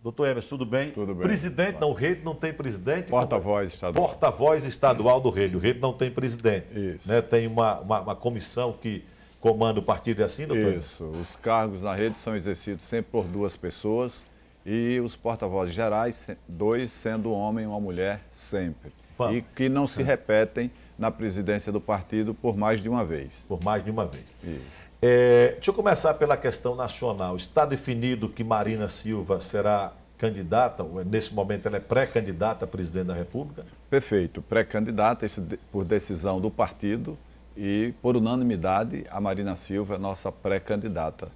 Doutor Emerson, tudo bem? Tudo bem. Presidente, não, o Rede não tem presidente. Porta-voz estadual. Porta-voz estadual do Rede. O Rede não tem presidente. Isso. Né? Tem uma comissão que comanda o partido, é assim, doutor? Isso. Os cargos na rede são exercidos sempre por duas pessoas e os porta-vozes gerais, dois sendo um homem e uma mulher sempre. Vamos. E que não se repetem na presidência do partido por mais de uma vez. Por mais de uma vez. Isso. Deixa eu começar pela questão nacional. Está definido que Marina Silva será candidata, ou nesse momento ela é pré-candidata a presidente da República? Perfeito. Pré-candidata, isso por decisão do partido e por unanimidade a Marina Silva é nossa pré-candidata.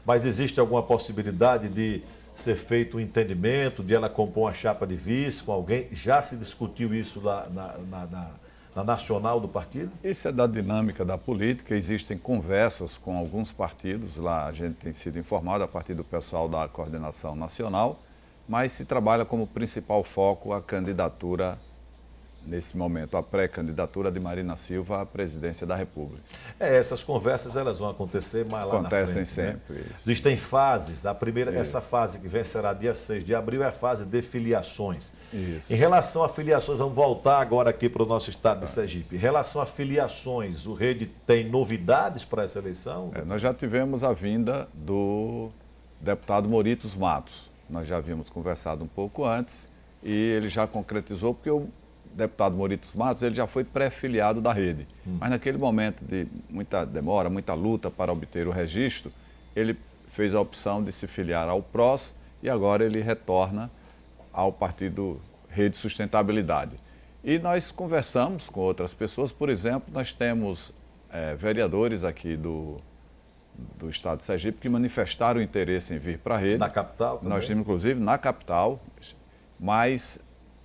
Mas existe alguma possibilidade de ser feito um entendimento, de ela compor uma chapa de vice com alguém? Já se discutiu isso lá na nacional do partido? Isso é da dinâmica da política, existem conversas com alguns partidos, lá a gente tem sido informado a partir do pessoal da coordenação nacional, mas se trabalha como principal foco a candidatura, nesse momento, a pré-candidatura de Marina Silva à presidência da República. Essas conversas elas vão acontecer mais lá Acontecem na frente. sempre. Né? Existem fases. A primeira, essa fase que vem será dia 6 de abril, é a fase de filiações. Isso. Em relação a filiações, vamos voltar agora aqui para o nosso estado de Sergipe. Em relação a filiações, o Rede tem novidades para essa eleição? Nós já tivemos a vinda do deputado Moritos Matos. Nós já havíamos conversado um pouco antes e ele já concretizou, porque o deputado Moritos Matos, ele já foi pré-filiado da rede. Mas naquele momento de muita demora, muita luta para obter o registro, ele fez a opção de se filiar ao PROS e agora ele retorna ao partido Rede Sustentabilidade. E nós conversamos com outras pessoas, por exemplo, nós temos vereadores aqui do estado de Sergipe que manifestaram interesse em vir para a rede. Na capital também? Nós temos, inclusive, na capital, mas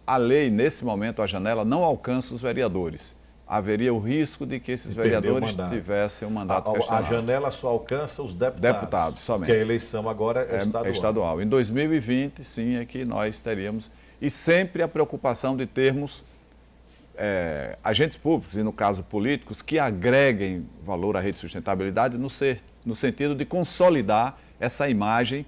a lei, nesse momento, a janela, não alcança os vereadores. Haveria o risco de que esses vereadores tivessem um mandato questionável. A janela só alcança os deputados. Deputados, somente. Porque a eleição agora é estadual. É estadual. Em 2020, sim, é que nós teríamos. E sempre a preocupação de termos agentes públicos, e no caso políticos, que agreguem valor à rede de sustentabilidade no sentido de consolidar essa imagem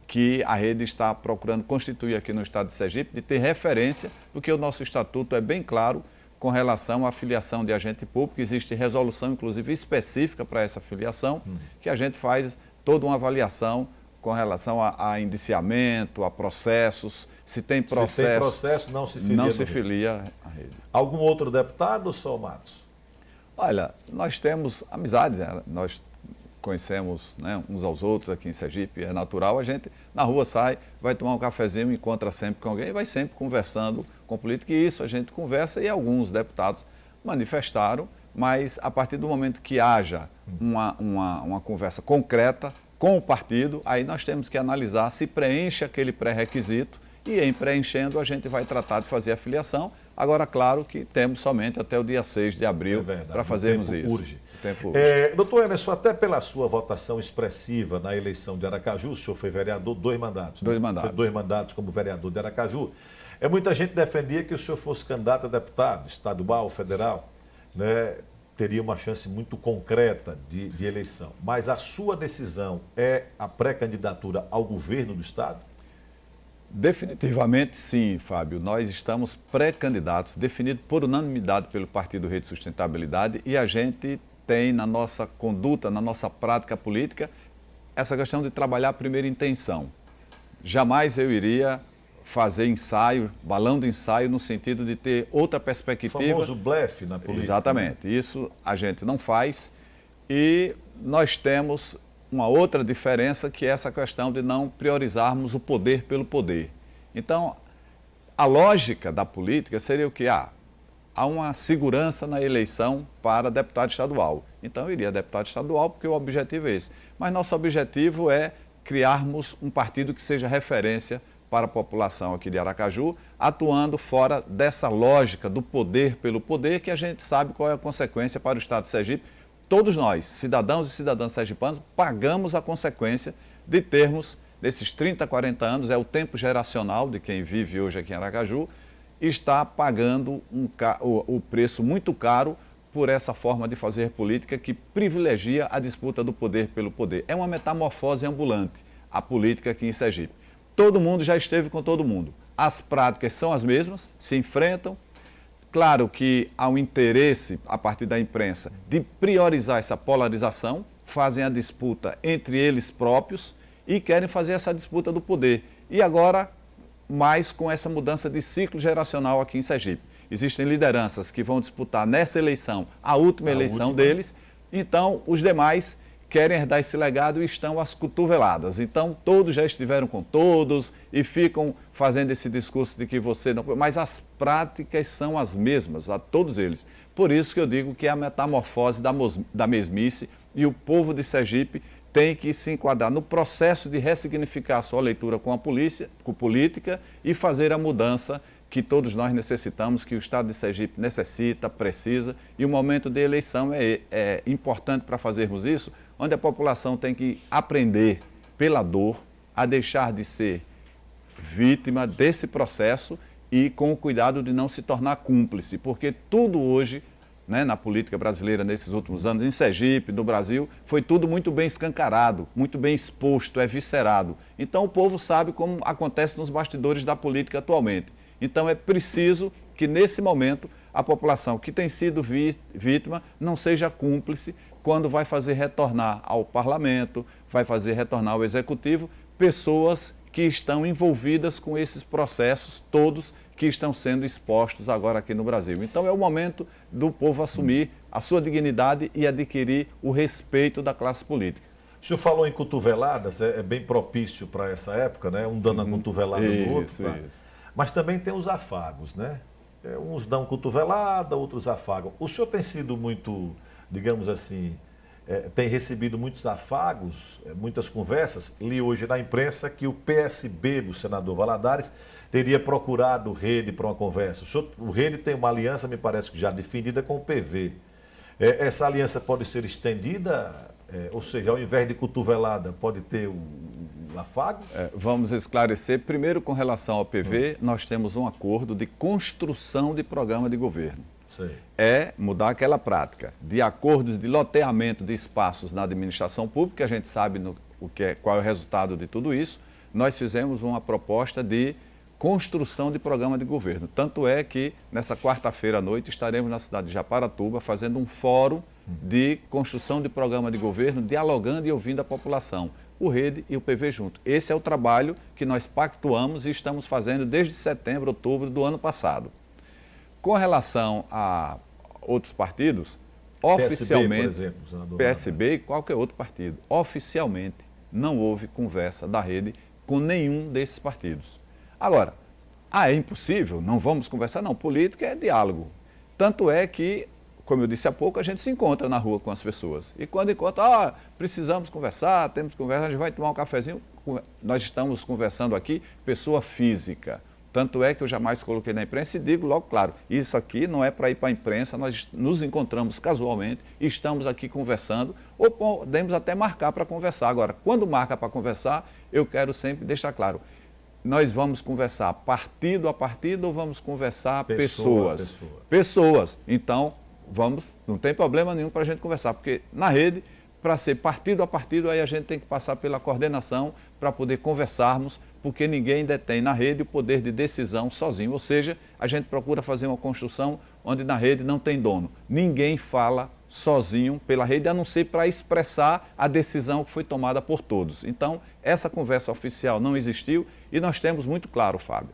que a rede está procurando constituir aqui no estado de Sergipe, de ter referência, porque o nosso estatuto é bem claro com relação à filiação de agente público. Existe resolução, inclusive, específica para essa filiação, que a gente faz toda uma avaliação com relação a indiciamento, a processos. Se tem processo, não se filia. Não se filia à rede. Algum outro deputado ou só o Matos? Olha, nós temos amizades, nós conhecemos, né, uns aos outros aqui em Sergipe, é natural, a gente na rua sai, vai tomar um cafezinho, encontra sempre com alguém e vai sempre conversando com político, e isso a gente conversa e alguns deputados manifestaram, mas a partir do momento que haja uma conversa concreta com o partido, aí nós temos que analisar se preenche aquele pré-requisito e em preenchendo a gente vai tratar de fazer a filiação. Agora, claro que temos somente até o dia 6 de abril para fazermos isso. Urge. O tempo urge. Doutor Emerson, até pela sua votação expressiva na eleição de Aracaju, o senhor foi vereador 2 mandatos. Dois mandatos. Foi 2 mandatos como vereador de Aracaju. Muita gente defendia que o senhor fosse candidato a deputado, estadual, federal, né? Teria uma chance muito concreta de eleição. Mas a sua decisão é a pré-candidatura ao governo do estado? Definitivamente sim, Fábio. Nós estamos pré-candidatos, definido por unanimidade pelo Partido Rede Sustentabilidade, e a gente tem na nossa conduta, na nossa prática política, essa questão de trabalhar a primeira intenção. Jamais eu iria fazer ensaio, balão de ensaio, no sentido de ter outra perspectiva. O famoso blefe na política. Exatamente. Isso a gente não faz, e nós temos uma outra diferença, que é essa questão de não priorizarmos o poder pelo poder. Então, a lógica da política seria o que? Há uma segurança na eleição para deputado estadual. Então, eu iria deputado estadual, porque o objetivo é esse. Mas nosso objetivo é criarmos um partido que seja referência para a população aqui de Aracaju, atuando fora dessa lógica do poder pelo poder, que a gente sabe qual é a consequência para o estado de Sergipe. Todos nós, cidadãos e cidadãs sergipanos, pagamos a consequência de termos, desses 30, 40 anos, é o tempo geracional de quem vive hoje aqui em Aracaju, está pagando o preço muito caro por essa forma de fazer política que privilegia a disputa do poder pelo poder. É uma metamorfose ambulante a política aqui em Sergipe. todo mundo já esteve com todo mundo. As práticas são as mesmas, se enfrentam. Claro que há um interesse, a partir da imprensa, de priorizar essa polarização, fazem a disputa entre eles próprios e querem fazer essa disputa do poder. E agora, mais com essa mudança de ciclo geracional aqui em Sergipe. Existem lideranças que vão disputar nessa eleição a última eleição deles, então os demais querem herdar esse legado e estão às cotoveladas. Então todos já estiveram com todos e ficam fazendo esse discurso de que você não... Mas as práticas são as mesmas, a todos eles. Por isso que eu digo que é a metamorfose da mesmice e o povo de Sergipe tem que se enquadrar no processo de ressignificar a sua leitura com a política e fazer a mudança que todos nós necessitamos, que o Estado de Sergipe necessita, precisa, e o momento de eleição é importante para fazermos isso, onde a população tem que aprender pela dor a deixar de ser vítima desse processo e com o cuidado de não se tornar cúmplice, porque tudo hoje, né, na política brasileira nesses últimos anos, em Sergipe, no Brasil, foi tudo muito bem escancarado, muito bem exposto, é viscerado. Então o povo sabe como acontece nos bastidores da política atualmente. Então é preciso que nesse momento a população que tem sido vítima não seja cúmplice quando vai fazer retornar ao parlamento, vai fazer retornar ao executivo, pessoas que estão envolvidas com esses processos todos que estão sendo expostos agora aqui no Brasil. Então é o momento do povo assumir a sua dignidade e adquirir o respeito da classe política. O senhor falou em cotoveladas, é bem propício para essa época, né? Um dando a cotovelada no outro. Tá? Mas também tem os afagos, né? Uns dão cotovelada, outros afagam. O senhor tem sido muito, digamos assim, tem recebido muitos afagos, muitas conversas. Li hoje na imprensa que o PSB do senador Valadares teria procurado o Rede para uma conversa. O Rede tem uma aliança, me parece que já definida, com o PV. Essa aliança pode ser estendida, ou seja, ao invés de cotovelada, pode ter o afago? Vamos esclarecer. Primeiro, com relação ao PV, nós temos um acordo de construção de programa de governo. Sei. É mudar aquela prática de acordos de loteamento de espaços na administração pública, que a gente sabe qual é o resultado de tudo isso. Nós fizemos uma proposta de construção de programa de governo. Tanto é que nessa quarta-feira à noite estaremos na cidade de Japaratuba fazendo um fórum de construção de programa de governo, dialogando e ouvindo a população, o Rede e o PV junto. Esse é o trabalho que nós pactuamos e estamos fazendo desde setembro, outubro do ano passado. Com relação a outros partidos, oficialmente, por exemplo, PSB e qualquer outro partido, oficialmente não houve conversa da Rede com nenhum desses partidos. Agora, é impossível? Não vamos conversar? Não, política é diálogo. Tanto é que, como eu disse há pouco, a gente se encontra na rua com as pessoas. E quando encontra, precisamos conversar, temos que conversar, a gente vai tomar um cafezinho. Nós estamos conversando aqui, pessoa física. Tanto é que eu jamais coloquei na imprensa e digo logo claro, isso aqui não é para ir para a imprensa, nós nos encontramos casualmente, estamos aqui conversando, ou podemos até marcar para conversar. Agora, quando marca para conversar, eu quero sempre deixar claro, nós vamos conversar partido a partido ou vamos conversar pessoas? Pessoas. Então, não tem problema nenhum para a gente conversar, porque na Rede, para ser partido a partido, aí a gente tem que passar pela coordenação para poder conversarmos, porque ninguém detém na Rede o poder de decisão sozinho. Ou seja, a gente procura fazer uma construção onde na Rede não tem dono. Ninguém fala sozinho pela Rede, a não ser para expressar a decisão que foi tomada por todos. Então, essa conversa oficial não existiu e nós temos muito claro, Fábio,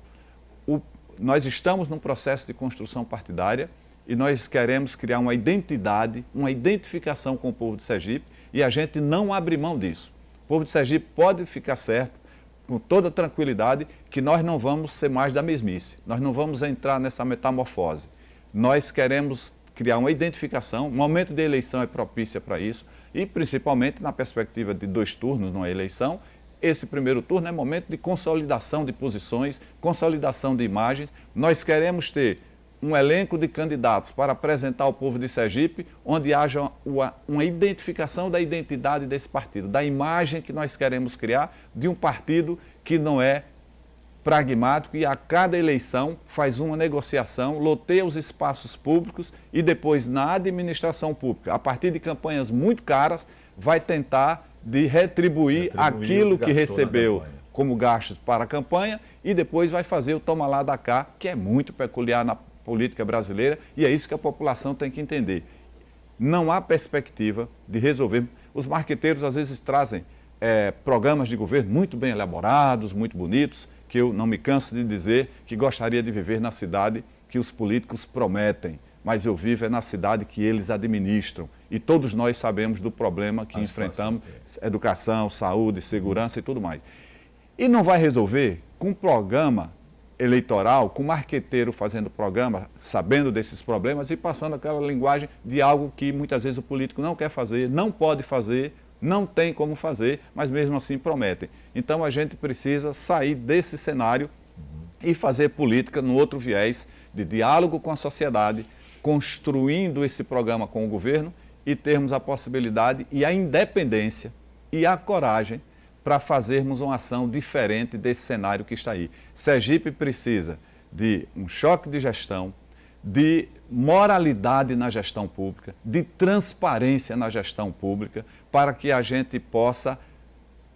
nós estamos num processo de construção partidária e nós queremos criar uma identidade, uma identificação com o povo de Sergipe e a gente não abre mão disso. O povo de Sergipe pode ficar certo, com toda tranquilidade, que nós não vamos ser mais da mesmice, nós não vamos entrar nessa metamorfose. Nós queremos criar uma identificação, o momento de eleição é propício para isso, e principalmente na perspectiva de 2 turnos numa eleição, esse primeiro turno é momento de consolidação de posições, consolidação de imagens. Nós queremos ter um elenco de candidatos para apresentar ao povo de Sergipe, onde haja uma identificação da identidade desse partido, da imagem que nós queremos criar de um partido que não é pragmático e a cada eleição faz uma negociação, loteia os espaços públicos e depois na administração pública, a partir de campanhas muito caras, vai tentar de retribuir aquilo que recebeu como gastos para a campanha e depois vai fazer o toma lá da cá, que é muito peculiar na política brasileira, e é isso que a população tem que entender. Não há perspectiva de resolver. Os marqueteiros às vezes trazem programas de governo muito bem elaborados, muito bonitos, que eu não me canso de dizer que gostaria de viver na cidade que os políticos prometem, mas eu vivo na cidade que eles administram. E todos nós sabemos do problema que enfrentamos, educação, saúde, segurança e tudo mais. E não vai resolver com programa eleitoral, com marqueteiro fazendo programa, sabendo desses problemas e passando aquela linguagem de algo que muitas vezes o político não quer fazer, não pode fazer, não tem como fazer, mas mesmo assim prometem. Então a gente precisa sair desse cenário e fazer política no outro viés de diálogo com a sociedade, construindo esse programa com o governo e termos a possibilidade e a independência e a coragem para fazermos uma ação diferente desse cenário que está aí. Sergipe precisa de um choque de gestão, de moralidade na gestão pública, de transparência na gestão pública, para que a gente possa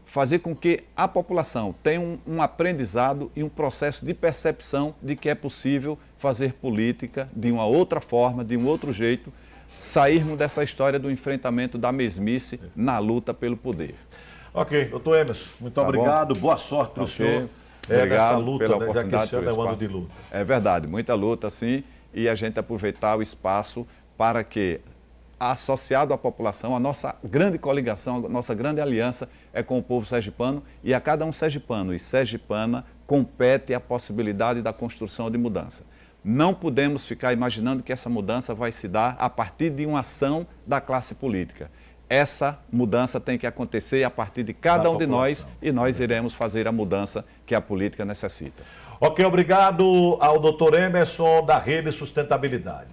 fazer com que a população tenha um aprendizado e um processo de percepção de que é possível fazer política de uma outra forma, de um outro jeito, sairmos dessa história do enfrentamento da mesmice na luta pelo poder. Ok, doutor Emerson, muito obrigado, boa sorte para o senhor nessa luta, pela né, já que esse ano é um ano de luta. É verdade, muita luta sim, e a gente aproveitar o espaço para que, associado à população, a nossa grande coligação, a nossa grande aliança é com o povo sergipano e a cada um sergipano e sergipana compete a possibilidade da construção de mudança. Não podemos ficar imaginando que essa mudança vai se dar a partir de uma ação da classe política. Essa mudança tem que acontecer a partir de cada um de nós e nós iremos fazer a mudança que a política necessita. Ok, obrigado ao doutor Emerson da Rede Sustentabilidade.